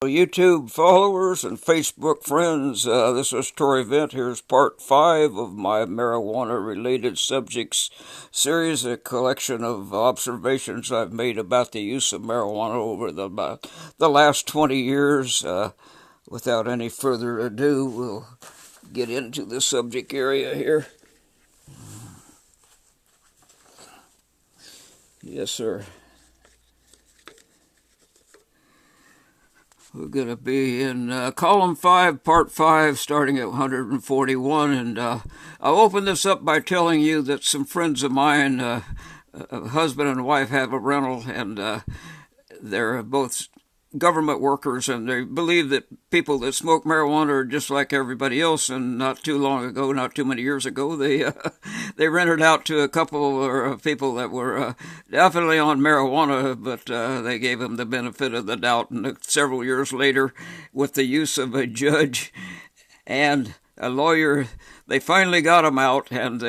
YouTube followers and Facebook friends, this is Torrey. Here's part 5 of my marijuana-related subjects series, a collection of observations I've made about the use of marijuana over the last 20 years. Without any further ado, we'll get into the subject area here. Yes, sir. We're going to be in column 5, part 5, starting at 141. And I'll open this up by telling you that some friends of mine, a husband and wife, have a rental, and they're both government workers, and they believe that people that smoke marijuana are just like everybody else. And not too long ago, not too many years ago, they rented out to a couple of people that were definitely on marijuana, but they gave them the benefit of the doubt. And several years later, with the use of a judge and a lawyer, they finally got him out, and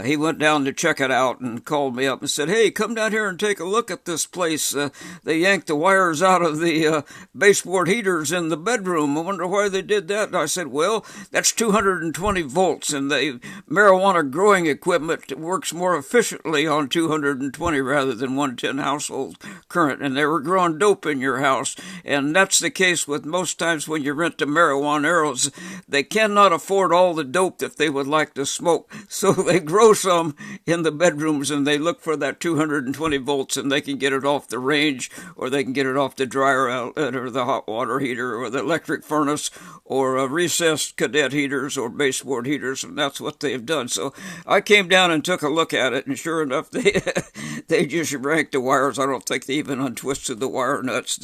he went down to check it out and called me up and said, "Hey, come down here and take a look at this place. They yanked the wires out of the baseboard heaters in the bedroom. I wonder why they did that." And I said, "Well, that's 220 volts, and the marijuana growing equipment works more efficiently on 220 rather than 110 household current, and they were growing dope in your house. And that's the case with most times when you rent to marijuaneros. They cannot afford all the dope that they would like to smoke, so they grow some in the bedrooms, and they look for that 220 volts, and they can get it off the range, or they can get it off the dryer outlet, or the hot water heater, or the electric furnace, or recessed cadet heaters, or baseboard heaters, and that's what they've done." So I came down and took a look at it, and sure enough, they just yanked the wires. I don't think they even untwisted the wire nuts.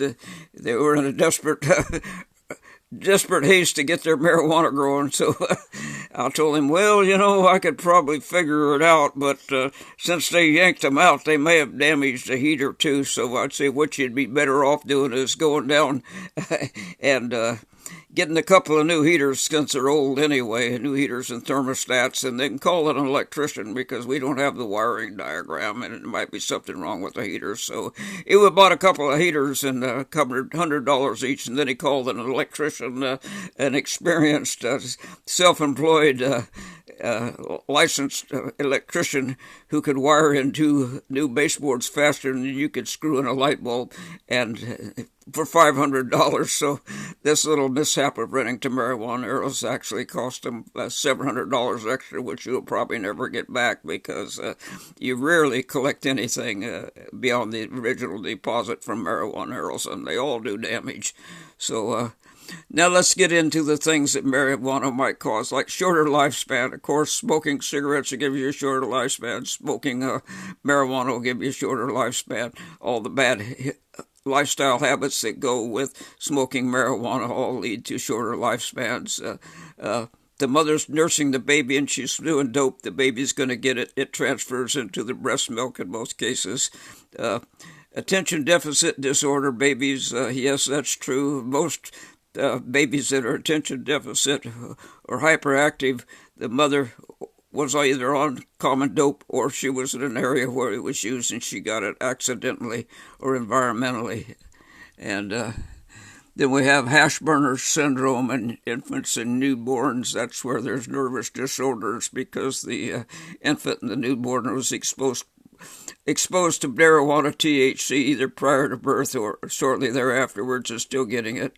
They were in a desperate haste to get their marijuana growing. So I told him, "Well, I could probably figure it out, but since they yanked them out, they may have damaged the heater too. So I'd say what you'd be better off doing is going down and getting a couple of new heaters, since they're old anyway, new heaters and thermostats, and they can call it an electrician, because we don't have the wiring diagram, and it might be something wrong with the heaters." So he bought a couple of heaters and covered $100 each, and then he called an electrician, an experienced, self-employed, licensed electrician who could wire into new baseboards faster than you could screw in a light bulb, and for $500. So this little mishap of renting to marijuaneros actually cost him $700 extra, which you'll probably never get back, because you rarely collect anything beyond the original deposit from marijuaneros, and they all do damage. So now let's get into the things that marijuana might cause, like shorter lifespan. Of course, smoking cigarettes will give you a shorter lifespan. Smoking marijuana will give you a shorter lifespan. All the bad lifestyle habits that go with smoking marijuana all lead to shorter lifespans. The mother's nursing the baby and she's doing dope, the baby's going to get it. It transfers into the breast milk in most cases. Attention deficit disorder babies, yes, that's true. Most babies that are attention deficit or hyperactive, the mother was either on common dope, or she was in an area where it was used and she got it accidentally or environmentally. And then we have hash burner syndrome in infants and newborns. That's where there's nervous disorders, because the infant and the newborn was exposed to marijuana THC either prior to birth or shortly thereafterwards, and still getting it.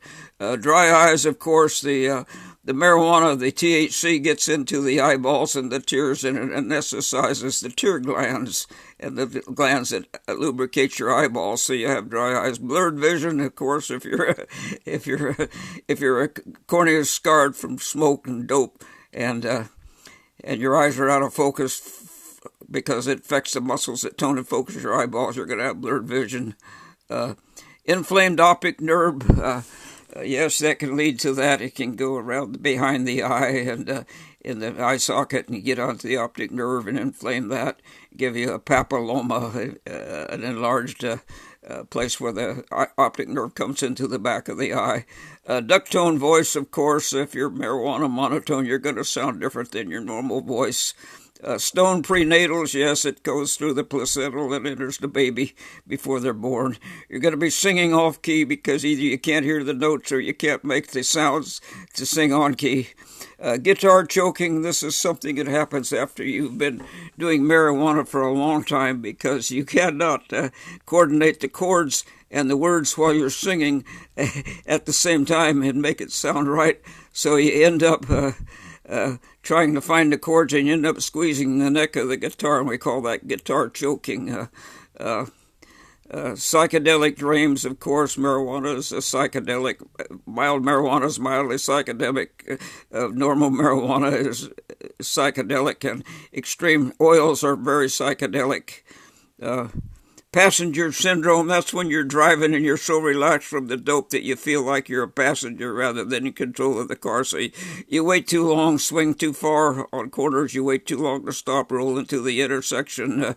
Dry eyes, of course, the marijuana, the THC gets into the eyeballs and the tears, and it anesthetizes the tear glands and the glands that lubricate your eyeballs, so you have dry eyes. Blurred vision, of course, if your cornea is scarred from smoke and dope, and your eyes are out of focus because it affects the muscles that tone and focus your eyeballs, you're going to have blurred vision. Inflamed optic nerve, yes, that can lead to that. It can go around behind the eye and in the eye socket and get onto the optic nerve and inflame that, give you a papilloma, an enlarged place where the optic nerve comes into the back of the eye. Duck tone voice, of course. If you're marijuana monotone, you're going to sound different than your normal voice. Stone prenatals, yes, it goes through the placental and enters the baby before they're born. You're going to be singing off key because either you can't hear the notes or you can't make the sounds to sing on key. Guitar choking, this is something that happens after you've been doing marijuana for a long time because you cannot coordinate the chords and the words while you're singing at the same time and make it sound right. So you end up trying to find the chords and you end up squeezing the neck of the guitar, and we call that guitar choking. Psychedelic dreams, of course. Marijuana is a psychedelic. Mild marijuana is mildly psychedelic. Normal marijuana is psychedelic, and extreme oils are very psychedelic. Passenger syndrome, that's when you're driving and you're so relaxed from the dope that you feel like you're a passenger rather than in control of the car. So you wait too long, swing too far on corners, you wait too long to stop, roll into the intersection.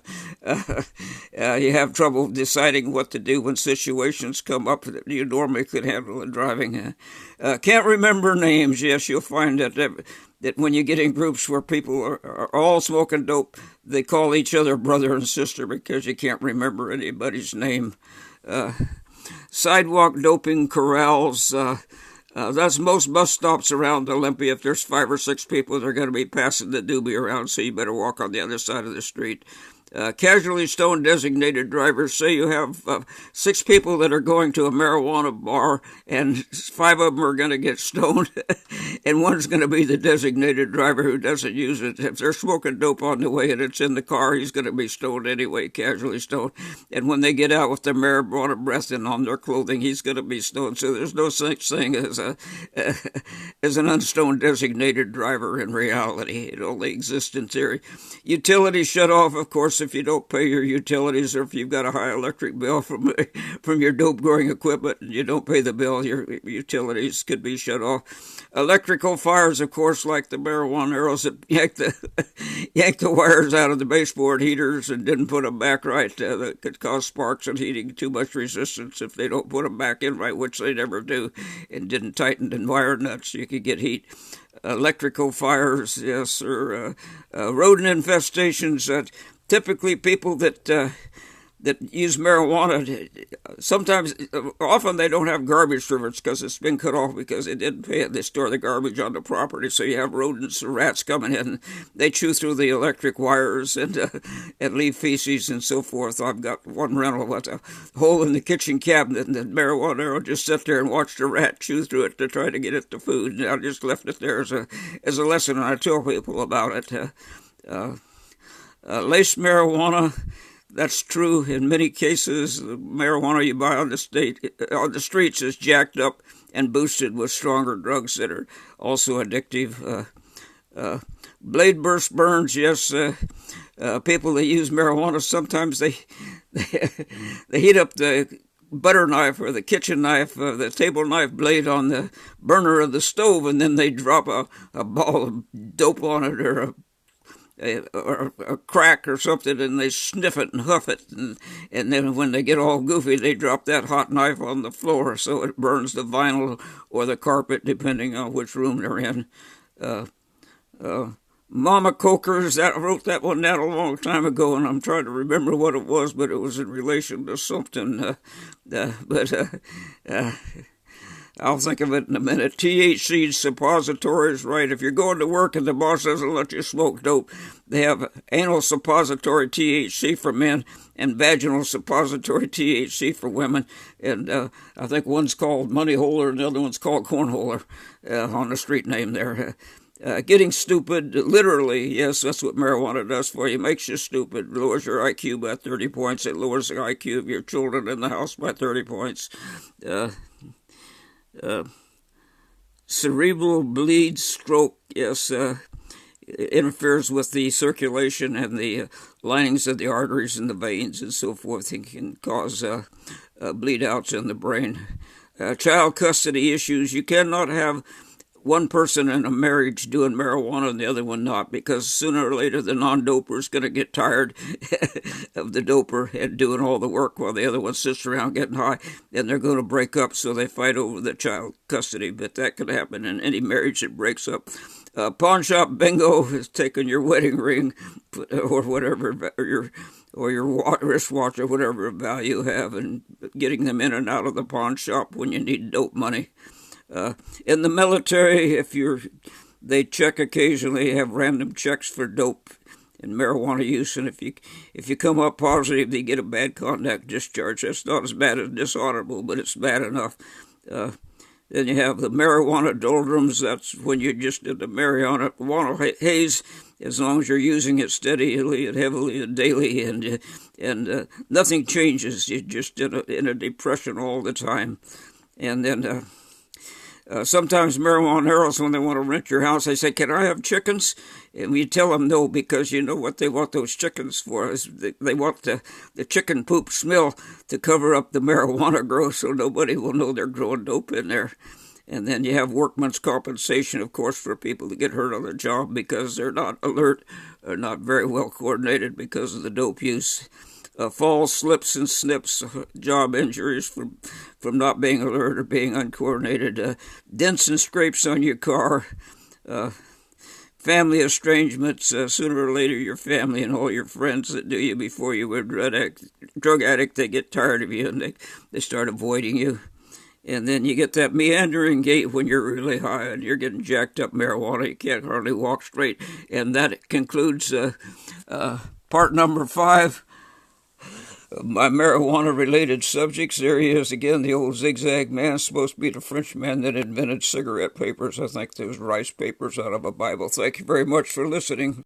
You have trouble deciding what to do when situations come up that you normally could handle in driving. Can't remember names. Yes, you'll find that when you get in groups where people are all smoking dope, they call each other brother and sister because you can't remember anybody's name. Sidewalk doping corrals. That's most bus stops around Olympia. If there's 5 or 6 people, they're going to be passing the doobie around, so you better walk on the other side of the street. Casually stoned designated drivers. Say you have 6 people that are going to a marijuana bar, and 5 of them are going to get stoned, and one's going to be the designated driver who doesn't use it. If they're smoking dope on the way and it's in the car, he's going to be stoned anyway, casually stoned. And when they get out with their marijuana breath in on their clothing, he's going to be stoned. So there's no such thing as an unstoned designated driver in reality. It only exists in theory. Utilities shut off, of course, if you don't pay your utilities, or if you've got a high electric bill from your dope growing equipment and you don't pay the bill, your utilities could be shut off. Electrical fires, of course, like the marijuana arrows that yanked the wires out of the baseboard heaters and didn't put them back right, that could cause sparks and heating. Too much resistance if they don't put them back in right, which they never do, and didn't tighten the wire nuts, you could get heat. Electrical fires, yes, or rodent infestations. Typically, people that use marijuana, often they don't have garbage service because it's been cut off because they didn't pay it. They store the garbage on the property, so you have rodents or rats coming in. They chew through the electric wires and leave feces and so forth. I've got one rental with a hole in the kitchen cabinet, and the marijuana arrow just sat there and watched a rat chew through it to try to get at the food. And I just left it there as a lesson, and I tell people about it. Laced marijuana, that's true in many cases. The marijuana you buy on the streets is jacked up and boosted with stronger drugs that are also addictive. Blade burst burns, yes. People that use marijuana, sometimes they heat up the butter knife or the kitchen knife, the table knife blade on the burner of the stove, and then they drop a ball of dope on it or a crack or something, and they sniff it and huff it, and then when they get all goofy, they drop that hot knife on the floor so it burns the vinyl or the carpet, depending on which room they're in. Mama Cokers, I wrote that one down a long time ago, and I'm trying to remember what it was, but it was in relation to something. I'll think of it in a minute. THC suppositories, right? If you're going to work and the boss doesn't let you smoke dope, they have anal suppository THC for men and vaginal suppository THC for women. And I think one's called Money Holder and the other one's called Cornholer on the street name there. Getting stupid, literally, yes, that's what marijuana does for you. It makes you stupid, lowers your IQ by 30 points. It lowers the IQ of your children in the house by 30 points. Cerebral bleed, stroke, yes, interferes with the circulation and the linings of the arteries and the veins and so forth, and can cause bleed outs in the brain. Child custody issues, you cannot have one person in a marriage doing marijuana and the other one not, because sooner or later the non-doper is going to get tired of the doper and doing all the work while the other one sits around getting high, and they're going to break up, so they fight over the child custody. But that could happen in any marriage that breaks up. Pawn shop bingo is taking your wedding ring or whatever, or your wristwatch or whatever value you have, and getting them in and out of the pawn shop when you need dope money. In the military, they check occasionally, have random checks for dope and marijuana use, and if you come up positive, they get a bad conduct discharge. That's not as bad as dishonorable, but it's bad enough. Then you have the marijuana doldrums. That's when you're just in the marijuana haze, as long as you're using it steadily and heavily and daily, and nothing changes. You're just in a depression all the time. And then sometimes marijuana heralds, when they want to rent your house, they say, "Can I have chickens?" And we tell them no, because you know what they want those chickens for is they want the chicken poop smell to cover up the marijuana growth, so nobody will know they're growing dope in there. And then you have workman's compensation, of course, for people that get hurt on the job because they're not alert or not very well coordinated because of the dope use. Falls, slips, and snips, job injuries from not being alert or being uncoordinated, dents and scrapes on your car, family estrangements. Sooner or later, your family and all your friends that knew you before you were a drug addict, they get tired of you and they start avoiding you. And then you get that meandering gait when you're really high and you're getting jacked up marijuana. You can't hardly walk straight. And that concludes part number 5. My marijuana-related subjects. There he is again, the old zigzag man, supposed to be the Frenchman that invented cigarette papers. I think those rice papers out of a Bible. Thank you very much for listening.